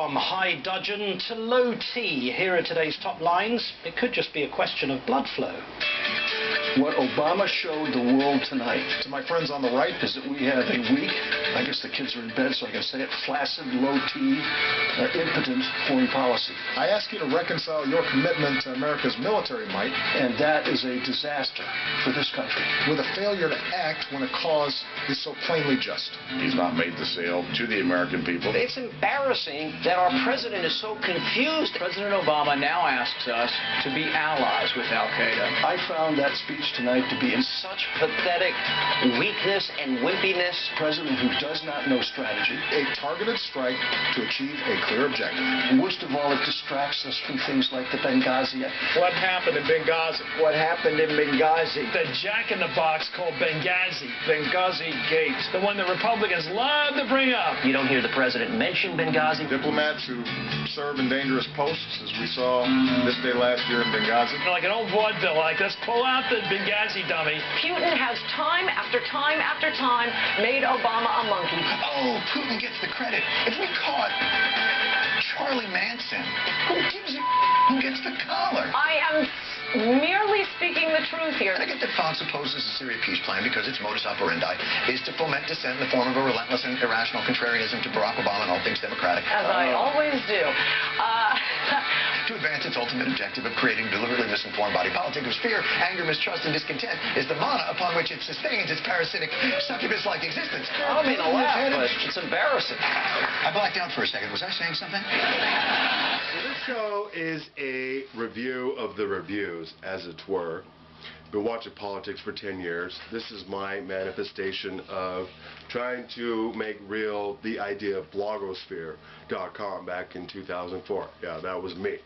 From high dudgeon to low T, here are today's top lines. It could just be a question of blood flow. What Obama showed the world tonight. To my friends on the right is that we have a weak, I guess the kids are in bed so I can say it, flaccid, low T, impotent foreign policy. I ask you to reconcile your commitment to America's military might. And that is a disaster for this country. With a failure to act when a cause is so plainly just. He's not made the sale to the American people. It's embarrassing that our president is so confused. President Obama now asks us to be allies with al-Qaeda. I found that speech tonight to be in Such pathetic weakness and wimpiness. a president who does not know strategy. A targeted strike to achieve a clear objective. Worst of all, it distracts us from things like the Benghazi. What happened in Benghazi? What happened in Benghazi? The jack-in-the-box called Benghazi. Benghazi Gate. The one the Republicans love to bring up. You don't hear the president mention Benghazi. Diplomats who serve in dangerous posts, as we saw this day last year in Benghazi. Like an old vaudeville, like, let's pull out the Benghazi dummy. Putin has time after time after time made Obama a monkey. Oh, Putin gets the credit. If we caught Charlie Manson, who gives a who gets the collar? I am merely speaking the truth here. I get that Fox opposes the Syria peace plan because its modus operandi is to foment dissent in the form of a relentless and irrational contrarianism to Barack Obama and all things democratic. As I always do. To advance its ultimate objective of creating deliberately misinformed body politic whose fear, anger, mistrust, and discontent is the mana upon which it sustains its parasitic, succubus-like existence. I don't mean to laugh, but it's embarrassing. I blacked out for a second. Was I saying something? This show is a review of the reviews, as it were. Been watching politics for 10 years. This is my manifestation of trying to make real the idea of blogosphere.com back in 2004. Yeah, that was me.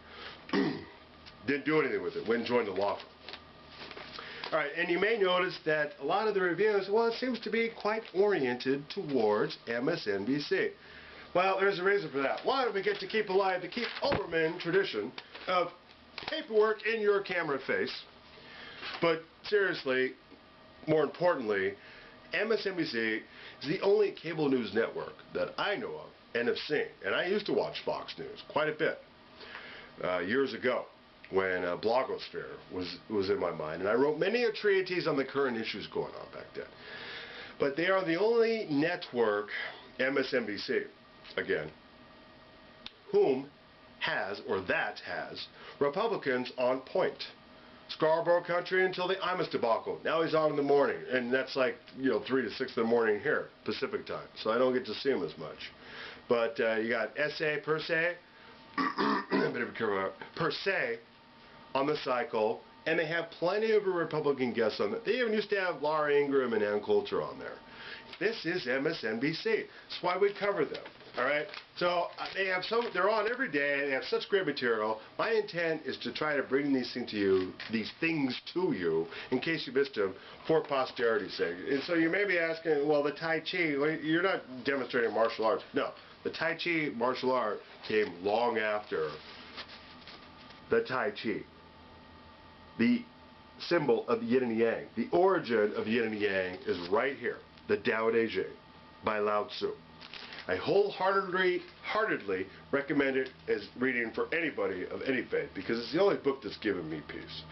Didn't do anything with it. Went and joined the law firm. All right, and you may notice that a lot of the reviews, well, it seems to be quite oriented towards MSNBC. Well, there's a reason for that. One, we get to keep alive the Keith Olbermann tradition of paperwork in your camera face. But seriously, more importantly, MSNBC is the only cable news network that I know of and have seen. And I used to watch Fox News quite a bit years ago when blogosphere was in my mind. And I wrote many a treatise on the current issues going on back then. But they are the only network, MSNBC, again, whom has, or that has, Republicans on point. Scarborough country until the Imus debacle. Now he's on in the morning, and that's like, 3 to 6 in the morning here, Pacific time. So I don't get to see him as much. But you got S.A. per se, per se, on the cycle, and they have plenty of Republican guests on it. They even used to have Laura Ingraham and Ann Coulter on there. This is MSNBC. That's why we cover them. All right, so they're on every day. They have such great material. My intent is to try to bring these things to you, in case you missed them, for posterity's sake. And so you may be asking, well, the Tai Chi, well, you're not demonstrating martial arts. No, the Tai Chi martial art came long after the Tai Chi. The symbol of the yin and yang, the origin of yin and yang is right here, the Tao Te Ching by Lao Tzu. I wholeheartedly recommend it as reading for anybody of any faith because it's the only book that's given me peace.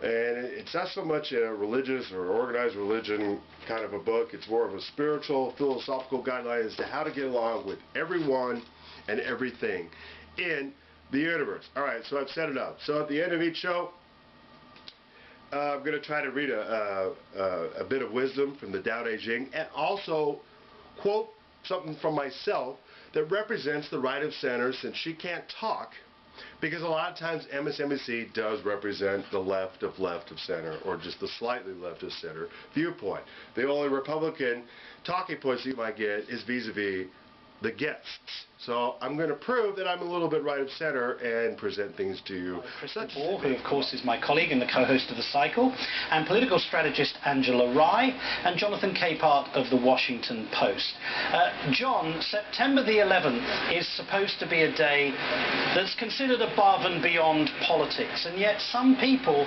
And it's not so much a religious or organized religion kind of a book. It's more of a spiritual, philosophical guideline as to how to get along with everyone and everything in the universe. All right, so I've set it up. So at the end of each show, I'm going to try to read a bit of wisdom from the Tao Te Ching and also quote something from myself that represents the right of center, since she can't talk, because a lot of times MSNBC does represent the left of center, or just the slightly left of center viewpoint. The only Republican talking points you might get is vis-a-vis the guests. So I'm going to prove that I'm a little bit right of center and present things to you. Kristen Ball, who of course is my colleague and the co-host of The Cycle, and political strategist Angela Rye, and Jonathan Capehart of The Washington Post. John, September the 11th is supposed to be a day that's considered above and beyond politics, and yet some people,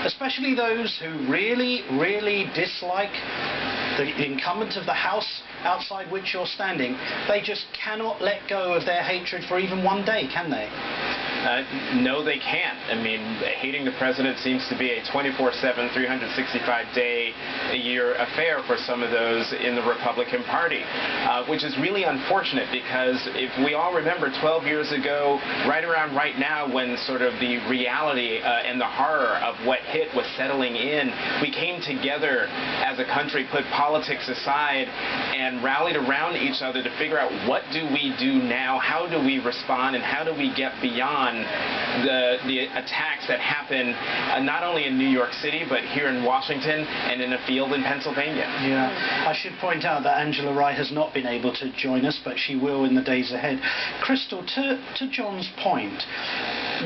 especially those who really, really dislike the incumbent of the House outside which you're standing, they just cannot let go of their hatred for even one day, can they? No, they can't. I mean, hating the president seems to be a 24/7, 365-day-a-year affair for some of those in the Republican Party, which is really unfortunate because if we all remember 12 years ago, right around right now when sort of the reality and the horror of what hit was settling in, we came together as a country, put politics aside, and rallied around each other to figure out what do we do now, how do we respond, and how do we get beyond the attacks that happen not only in New York City but here in Washington and in a field in Pennsylvania. Yeah, I should point out that Angela Rye has not been able to join us, but she will in the days ahead. Crystal, to John's point,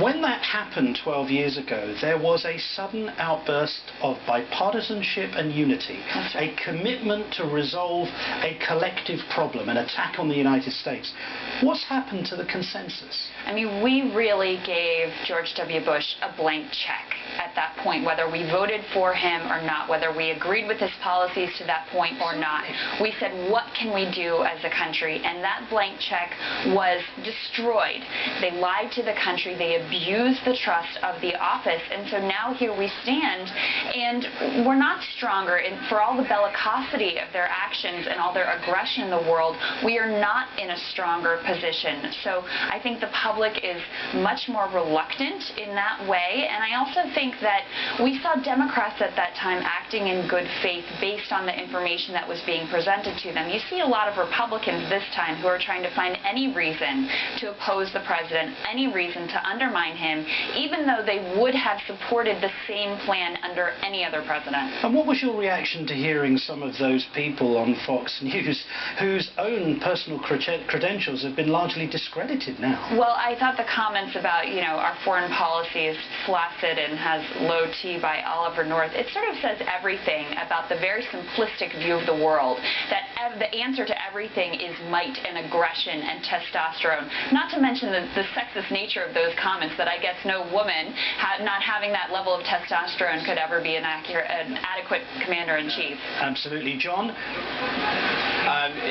when that happened 12 years ago, there was a sudden outburst of bipartisanship and unity, a commitment to resolve a collective problem, an attack on the United States. What's happened to the consensus? I mean, we really gave George W. Bush a blank check at that point, whether we voted for him or not, whether we agreed with his policies to that point or not. We said, what can we do as a country? And that blank check was destroyed. They lied to the country. They abused the trust of the office. And so now here we stand, and we're not stronger. And for all the bellicosity of their actions and all their aggression in the world, we are not in a stronger position. So I think the public is much more reluctant in that way. And I also think that we saw Democrats at that time acting in good faith based on the information that was being presented to them. You see a lot of Republicans this time who are trying to find any reason to oppose the president, any reason to undermine him, even though they would have supported the same plan under any other president. And what was your reaction to hearing some of those people on Fox News whose own personal credentials have been largely discredited now? Well, I thought the comments about, you know, our foreign policy is flaccid and has low T by Oliver North, it sort of says everything about the very simplistic view of the world, that the answer to everything is might and aggression and testosterone. Not to mention the sexist nature of those comments, that I guess no woman not having that level of testosterone could ever be an adequate commander-in-chief. Absolutely. John?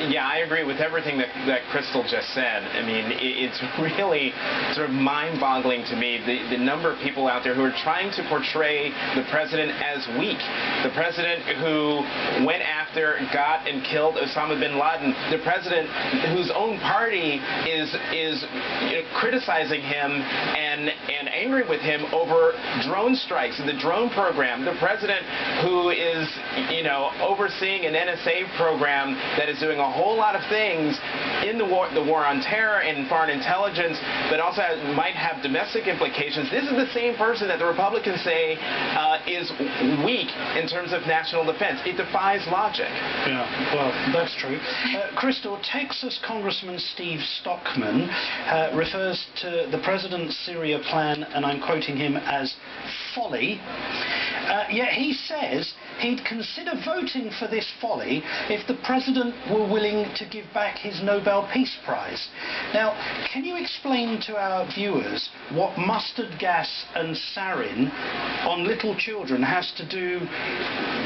Yeah, I agree with everything that Crystal just said. I mean, it's really sort of mind-boggling to me, the number of people out there who are trying to portray the president as weak. The president who went after, got, and killed Osama bin Laden. The president whose own party is criticizing him and angry with him over drone strikes and the drone program. The president who is, overseeing an NSA program that is doing a whole lot of things in the war on terror and foreign intelligence, but also might have domestic implications. This is the same person that the Republicans say is weak in terms of national defense. It defies logic. Yeah, well, that's true. Crystal, Texas Congressman Steve Stockman refers to the president's Syria plan, and I'm quoting him, as folly. Yet he says he'd consider voting for this folly if the president were willing to give back his Nobel Peace Prize. Now, can you explain to our viewers what mustard gas and sarin on little children has to do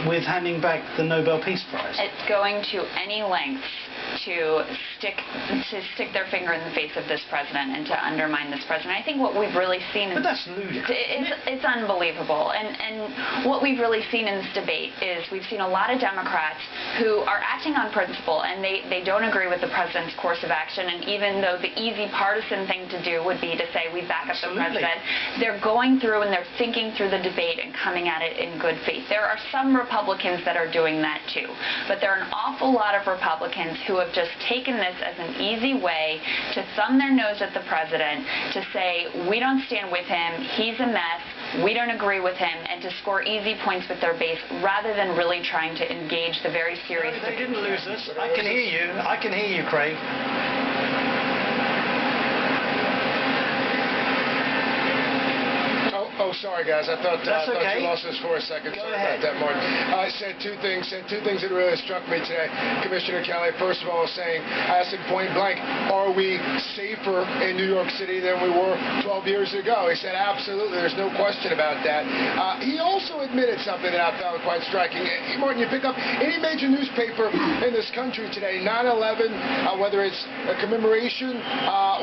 with handing back the Nobel Peace Prize? It's going to any length to stick their finger in the face of this president and to undermine this president. I think what we've really seen... But that's ludicrous. It's unbelievable. And what we've really seen in this debate is we've seen a lot of Democrats who are acting on principle, and they don't agree with the president's course of action. And even though the easy partisan thing to do would be to say we back up the president, they're going through and they're thinking through the debate and coming at it in good faith. There are some Republicans that are doing that too, but there are an awful lot of Republicans who have just taken this as an easy way to thumb their nose at the president, to say we don't stand with him, he's a mess, we don't agree with him, and to score easy points with their base rather than really trying to engage the very serious... No, they didn't lose this. I can hear you. I can hear you, Craig. Oh, sorry, guys. I thought okay. you lost us for a second. Go Sorry ahead. about that, Martin. I said two things that really struck me today. Commissioner Kelly, first of all, I asked him point blank, are we safer in New York City than we were 12 years ago? He said, absolutely. There's no question about that. He also admitted something that I found quite striking. Martin, you pick up any major newspaper in this country today, 9/11, whether it's a commemoration,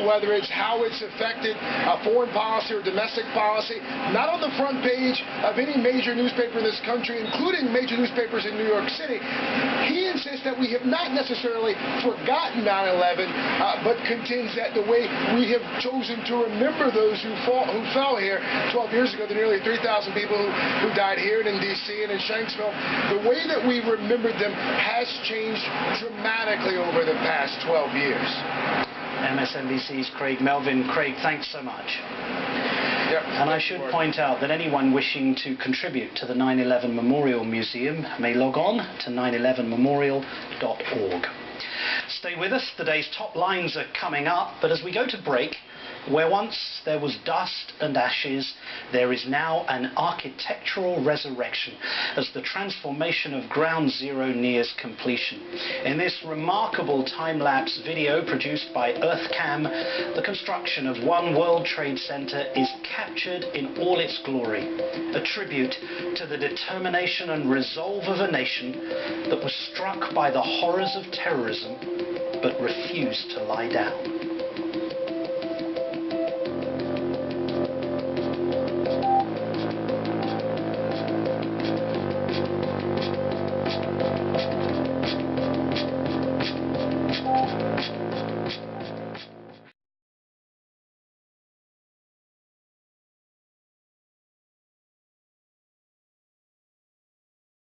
whether it's how it's affected foreign policy or domestic policy, not on the front page of any major newspaper in this country, including major newspapers in New York City. He insists that we have not necessarily forgotten 9/11, but contends that the way we have chosen to remember those who fell here 12 years ago, the nearly 3,000 people who died here and in D.C. and in Shanksville, the way that we remembered them has changed dramatically over the past 12 years. MSNBC's Craig Melvin. Craig, thanks so much. Yep. And I should point out that anyone wishing to contribute to the 9/11 Memorial Museum may log on to 911memorial.org. Stay with us. The day's top lines are coming up, but as we go to break, where once there was dust and ashes, there is now an architectural resurrection as the transformation of Ground Zero nears completion. In this remarkable time-lapse video produced by EarthCam, the construction of One World Trade Center is captured in all its glory, a tribute to the determination and resolve of a nation that was struck by the horrors of terrorism but refused to lie down.